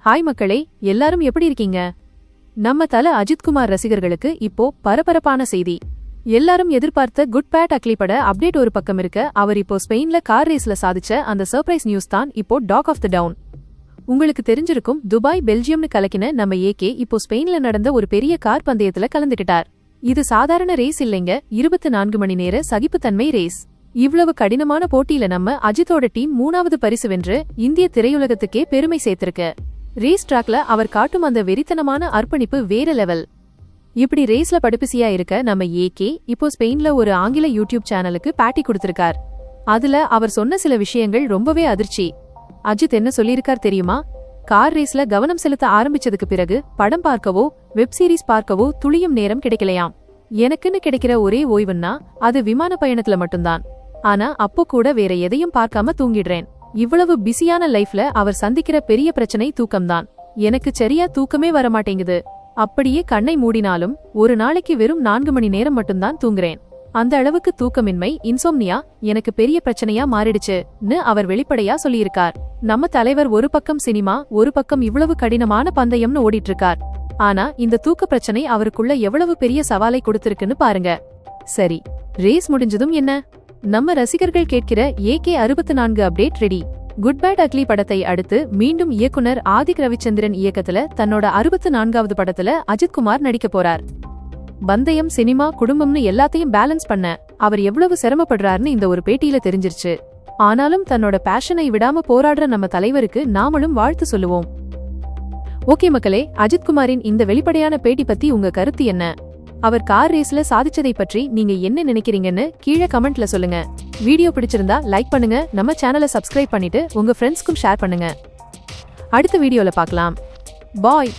Hi மக்களே, எல்லாரும் எப்படி இருக்கீங்க? நம்ம தல அஜித்குமார் ரசிகர்களுக்கு இப்போ பரபரப்பான செய்தி. எல்லாரும் எதிர்பார்த்த குட் பேட் அக்லி பட அப்டேட் ஒரு பக்கம் இருக்க, அவர் இப்போ ஸ்பெயின்ல கார் ரேஸ்ல சாதிச்ச அந்த சர்ப்ரைஸ் நியூஸ் தான் இப்போ டாக் ஆஃப் தி டவுன். உங்களுக்கு தெரிஞ்சிருக்கும், துபாய் பெல்ஜியம்னு கலக்கின நம்ம ஏகே இப்போ ஸ்பெயின்ல நடந்த ஒரு பெரிய கார் பந்தயத்துல கலந்துக்கிட்டார். இது சாதாரண ரேஸ் இல்லைங்க, 24 மணி நேர சகிப்புத்தன்மை ரேஸ். இவ்வளவு கடினமான போட்டியில நம்ம அஜித்தோட டீம் 3வது பரிசு வென்று இந்திய திரையுலகத்துக்கே பெருமை சேர்த்திருக்கு. ரேஸ் டிராக்ல அவர் காட்டும் அந்த வெறித்தனமான அர்ப்பணிப்பு வேற லெவல். இப்படி ரேஸ்ல படுப்பிசியா இருக்க நம்ம ஏகே இப்போ ஸ்பெயின்ல ஒரு ஆங்கில யூடியூப் சேனலுக்கு பேட்டி கொடுத்திருக்கார். அதுல அவர் சொன்ன சில விஷயங்கள் ரொம்பவே அதிர்ச்சி. அஜித் என்ன சொல்லியிருக்கார் தெரியுமா? கார் ரேஸ்ல கவனம் செலுத்த ஆரம்பிச்சதுக்கு பிறகு படம் பார்க்கவோ வெப் சீரிஸ் பார்க்கவோ துளியும் நேரம் கிடைக்கலையாம். எனக்குன்னு கிடைக்கிற ஒரே ஓய்வுன்னா அது விமான பயணத்துல மட்டும்தான். ஆனா அப்போ கூட வேற எதையும் பார்க்காம தூங்கிடுறேன். இவ்வளவு பிஸியான லைஃப்ல அவர் சந்திக்கிற பெரிய பிரச்சனை தூக்கம்தான். எனக்கு சரியா தூக்கமே வரமாட்டேங்குது. அப்படியே கண்ணை மூடினாலும் ஒரு நாளைக்கு வெறும் 4 மணி நேரம் மட்டும்தான் தூங்குறேன். அந்த அளவுக்கு தூக்கமின்மை, இன்சோம்னியா எனக்கு பெரிய பிரச்சனையா மாறிடுச்சுன்னு அவர் வெளிப்படையா சொல்லியிருக்கார். நம்ம தலைவர் ஒரு பக்கம் சினிமா, ஒரு பக்கம் இவ்வளவு கடினமான பந்தயம்னு ஓடிட்டு இருக்கார். ஆனா இந்த தூக்க பிரச்சனை அவருக்குள்ள எவ்வளவு பெரிய சவாலை கொடுத்திருக்குன்னு பாருங்க. சரி, ரேஸ் முடிஞ்சதும் என்ன? நம்ம ரசிகர்கள் கேட்கிற AK 64 update ready. Good bad ugly படத்தை அடுத்து மீண்டும் இயக்குனர் ஆதிக் ரவிச்சந்திரன் இயக்கத்துல தன்னோட 64வது படத்துல அஜித்குமார் நடிக்க போறார். பந்தயம், சினிமா, குடும்பம்னு எல்லாத்தையும் பேலன்ஸ் பண்ண அவர் எவ்வளவு சிரமப்படுறாருன்னு இந்த ஒரு பேட்டியில தெரிஞ்சிருச்சு. ஆனாலும் தன்னோட பேஷனை விடாம போராடுற நம்ம தலைவருக்கு நாமளும் வாழ்த்து சொல்லுவோம். ஓகே மக்களே, அஜித்குமாரின் இந்த வெளிப்படையான பேட்டி பத்தி உங்க கருத்து என்ன? அவர் கார் ரேஸ்ல சாதிச்சதை பற்றி நீங்க என்ன நினைக்கிறீங்கன்னு கீழே கமெண்ட்ல சொல்லுங்க. வீடியோ பிடிச்சிருந்தா லைக் பண்ணுங்க, நம்ம சேனலை சப்ஸ்கிரைப் பண்ணிட்டு உங்க ஃப்ரெண்ட்ஸ்க்கும் ஷேர் பண்ணுங்க. அடுத்த வீடியோல பார்க்கலாம். பாய்.